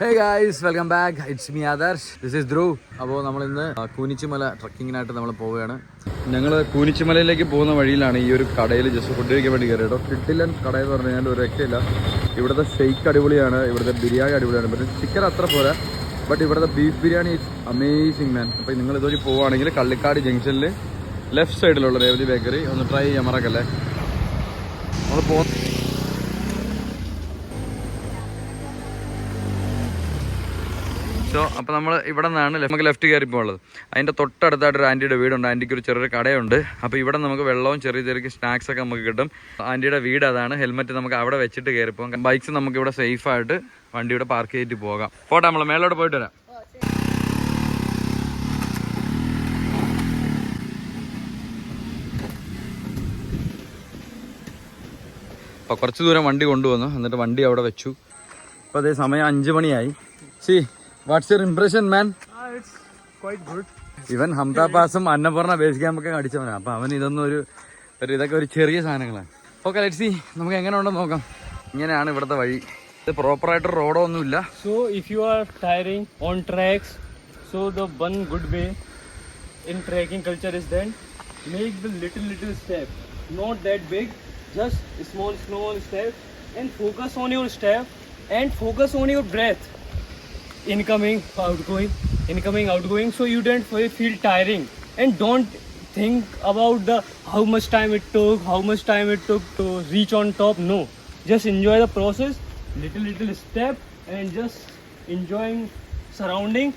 Hey guys, welcome back. It's me Adarsh. This is Dhruv. അപ്പോൾ നമ്മളിന്ന് കൂനിച്ചിമല ട്രക്കിങ്ങിനായിട്ട് നമ്മൾ പോവുകയാണ്. ഞങ്ങൾ കൂനിച്ചിമലയിലേക്ക് പോകുന്ന വഴിയിലാണ് ഈ ഒരു കടയിൽ ജസ്റ്റ് ഫുഡ് കഴിക്കാൻ വേണ്ടി കയറി കേട്ടോ. കിട്ടില്ലൻ കടയെന്ന് പറഞ്ഞു കഴിഞ്ഞാൽ ഒരു രക്ഷയില്ല. ഇവിടുത്തെ ഷെയ്ക്ക് അടിപൊളിയാണ്, ഇവിടുത്തെ ബിരിയാണി അടിപൊളിയാണ്. പക്ഷേ ചിക്കൻ അത്ര പോരാ, ബട്ട് ഇവിടുത്തെ ബീഫ് ബിരിയാണി ഈസ് അമേസിങ് മാൻ. അപ്പോൾ നിങ്ങൾ ഇതുവഴി പോവുകയാണെങ്കിൽ കള്ളിക്കാട് ജംഗ്ഷനിൽ ലെഫ്റ്റ് സൈഡിലുള്ള രേവതി ബേക്കറി ഒന്ന് ട്രൈ ചെയ്യാൻ മറക്കല്ലേ. നമ്മൾ പോകുന്ന അപ്പോൾ നമ്മൾ ഇവിടെ നിന്നാണ് നമുക്ക് ലെഫ്റ്റ് കയറി പോകുള്ളത്. അതിൻ്റെ തൊട്ടടുത്തായിട്ട് ഒരു ആൻറ്റിയുടെ വീടുണ്ട്. ആൻറ്റിക്ക് ഒരു ചെറിയൊരു കടയുണ്ട്. അപ്പോൾ ഇവിടെ നമുക്ക് വെള്ളവും ചെറിയ ചെറിയ സ്നാക്സൊക്കെ നമുക്ക് കിട്ടും. ആൻറ്റിയുടെ വീട് അതാണ്. ഹെൽമെറ്റ് നമുക്ക് അവിടെ വെച്ചിട്ട് കയറി പോകാം. ബൈക്സ് നമുക്ക് ഇവിടെ സേഫായിട്ട് വണ്ടി ഇവിടെ പാർക്ക് ചെയ്തിട്ട് പോകാം. പോട്ടെ, നമ്മൾ മേലോട്ട് പോയിട്ട് വരാം. അപ്പോൾ കുറച്ച് ദൂരം വണ്ടി കൊണ്ടുവന്നു, എന്നിട്ട് വണ്ടി അവിടെ വെച്ചു. അപ്പോൾ അതേ സമയം 5 മണിയായി. What's your impression, man? It's quite good. ഇവൻ ഹംദാ പാസും അന്നപൂർണ ബേസ് ക്യാമ്പൊക്കെ അടിച്ചവനാണ്. അപ്പോൾ അവൻ ഇതൊന്നും ഇതൊക്കെ ഒരു ചെറിയ സാധനങ്ങളാണ്. ഓക്കെ, ലെറ്റ്സ് സീ നമുക്ക് എങ്ങനെ ഉണ്ടെന്ന് നോക്കാം. ഇങ്ങനെയാണ് ഇവിടുത്തെ വഴി. ഇത് പ്രോപ്പറായിട്ട് റോഡോ ഒന്നുമില്ല. So if you are tiring on tracks, so the one good way in trekking culture is then make the little step, not that big, just small step, and focus on your step and focus on your breath. Incoming, outgoing, so you don't feel tiring, and don't think about the how much time it took to reach on top. No, just enjoy the process, little step, and just enjoying surrounding.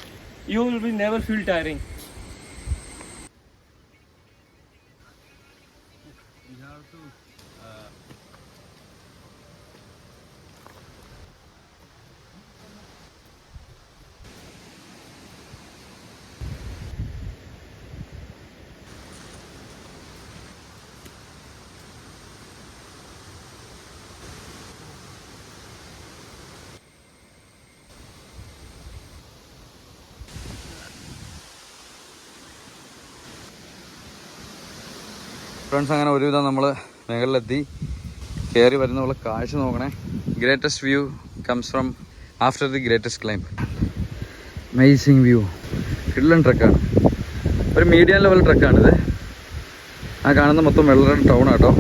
You will never feel tiring. Friends, അങ്ങനെ ഒരുവിധം നമ്മൾ മേഖലയിലെത്തി. കയറി വരുന്ന കാഴ്ച നോക്കണേ. Greatest view comes from after the greatest climb. Amazing view. കിഡ്ലൻ ട്രക്കാണ്, ഒരു മീഡിയം ലെവൽ ട്രക്കാണിത്. ആ കാണുന്ന മൊത്തം വെള്ളരുടെ ടൗൺ ആട്ടോ.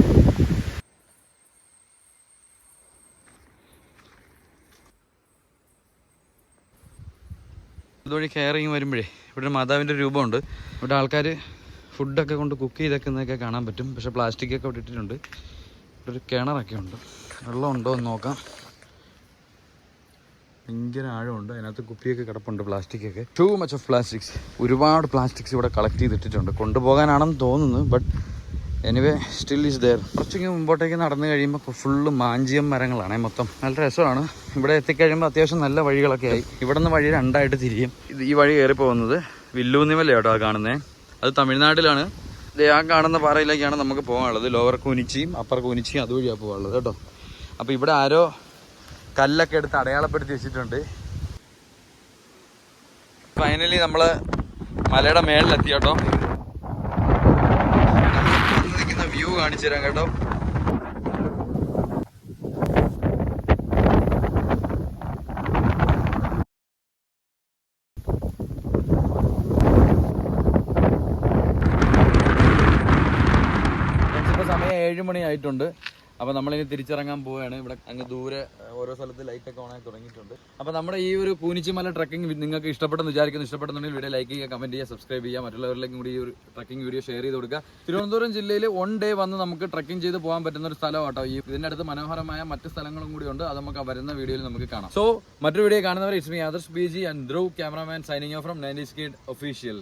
ഇതുവഴി കയറിങ് വരുമ്പോഴേ ഇവിടെ ഒരു മാതാവിൻ്റെ രൂപമുണ്ട്. ഇവിടെ ആൾക്കാർ ഫുഡൊക്കെ കൊണ്ട് കുക്ക് ചെയ്തേക്കുന്നതൊക്കെ കാണാൻ പറ്റും. പക്ഷേ പ്ലാസ്റ്റിക്കൊക്കെ ഇവിടെ ഇട്ടിട്ടുണ്ട്. ഇവിടെ ഒരു കിണറൊക്കെ ഉണ്ട്. വെള്ളം ഉണ്ടോ എന്ന് നോക്കാം. ഭയങ്കര ആഴമുണ്ട്. അതിനകത്ത് കുപ്പിയൊക്കെ കിടപ്പുണ്ട്, പ്ലാസ്റ്റിക്കൊക്കെ. Too much of plastics. ഒരുപാട് പ്ലാസ്റ്റിക്സ് ഇവിടെ കളക്ട് ചെയ്തിട്ടിട്ടുണ്ട്. കൊണ്ടുപോകാനാണെന്ന് തോന്നുന്നു, but anyway still is there. കുറച്ചൊക്കെ മുമ്പോട്ടേക്ക് നടന്നു കഴിയുമ്പോൾ ഫുള്ള് മാഞ്ചിയം മരങ്ങളാണ് മൊത്തം. നല്ല രസമാണ്. ഇവിടെ എത്തിക്കഴിയുമ്പോൾ അത്യാവശ്യം നല്ല വഴികളൊക്കെ ആയി. ഇവിടെ നിന്ന് വഴി രണ്ടായിട്ട് തിരിയും. ഈ വഴി കയറി പോകുന്നത് വില്ലൂന്നിമലയാട്ടോ ആ കാണുന്നത്. അത് തമിഴ്നാട്ടിലാണ്. ആ കാണുന്ന പാറയിലേക്കാണ് നമുക്ക് പോകാനുള്ളത്. ലോവർ കൂനിച്ചിയും അപ്പർ കൂനിച്ചിയും അതുവഴിയാണ് പോകാനുള്ളത് കേട്ടോ. അപ്പോൾ ഇവിടെ ആരോ കല്ലൊക്കെ എടുത്ത് അടയാളപ്പെടുത്തി വെച്ചിട്ടുണ്ട്. ഫൈനലി നമ്മൾ മലയുടെ മേളിലെത്തി കേട്ടോ. നിൽക്കുന്ന വ്യൂ കാണിച്ചു തരാം കേട്ടോ. സമയം 7 മണി ആയിട്ടുണ്ട്. അപ്പോൾ നമ്മളിനി തിരിച്ചിറങ്ങാൻ പോവുകയാണ്. ഇവിടെ അങ്ങ് ദൂരെ ഓരോ സ്ഥലത്ത് ലൈറ്റൊക്കെ ഓണായി തുടങ്ങിയിട്ടുണ്ട്. അപ്പോൾ നമ്മുടെ ഈ ഒരു കൂനിച്ചിമല ട്രക്കിംഗ് നിങ്ങൾക്ക് ഇഷ്ടപ്പെട്ടെന്ന് വിചാരിക്കുന്നു. ഇഷ്ടപ്പെടുന്നുണ്ടെങ്കിൽ വീഡിയോ ലൈക്ക് ചെയ്യുക, കമൻറ്റ് ചെയ്യുക, സബ്സ്ക്രൈബ് ചെയ്യുക. മറ്റുള്ളവരിലേക്കും കൂടി ഈ ഒരു ട്രക്കിംഗ് വീഡിയോ ഷെയർ ചെയ്ത് കൊടുക്കുക. തിരുവനന്തപുരം ജില്ലയിൽ 1 ഡേ വന്ന് നമുക്ക് ട്രക്കിംഗ് ചെയ്ത് പോകാൻ പറ്റുന്ന ഒരു സ്ഥലം കേട്ടോ. ഇതിൻ്റെ അടുത്ത് മനോഹരമായ മറ്റ് സ്ഥലങ്ങളും കൂടി ഉണ്ട്. അത് നമുക്ക് വരുന്ന വീഡിയോയിൽ നമുക്ക് കാണാം. സോ മറ്റൊരു വീഡിയോ കാണുന്നവർ it's me Adarsh BG and Dhruv, cameraman, signing off from 90s Kid official.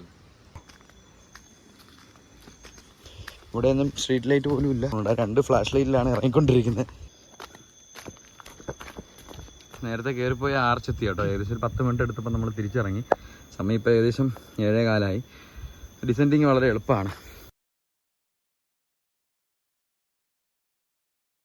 ഇവിടെ ഒന്നും സ്ട്രീറ്റ് ലൈറ്റ് പോലും ഇല്ല. 2 ഫ്ലാഷ് ലൈറ്റിലാണ് ഇറങ്ങിക്കൊണ്ടിരിക്കുന്നത്. നേരത്തെ കയറിപ്പോയി ആർച്ചെത്തി കേട്ടോ. ഏകദേശം ഒരു 10 മിനിറ്റ് എടുത്തപ്പോൾ നമ്മൾ തിരിച്ചിറങ്ങി. സമയം ഇപ്പോൾ ഏകദേശം 7:15. ഡിസെൻഡിങ് വളരെ എളുപ്പമാണ്.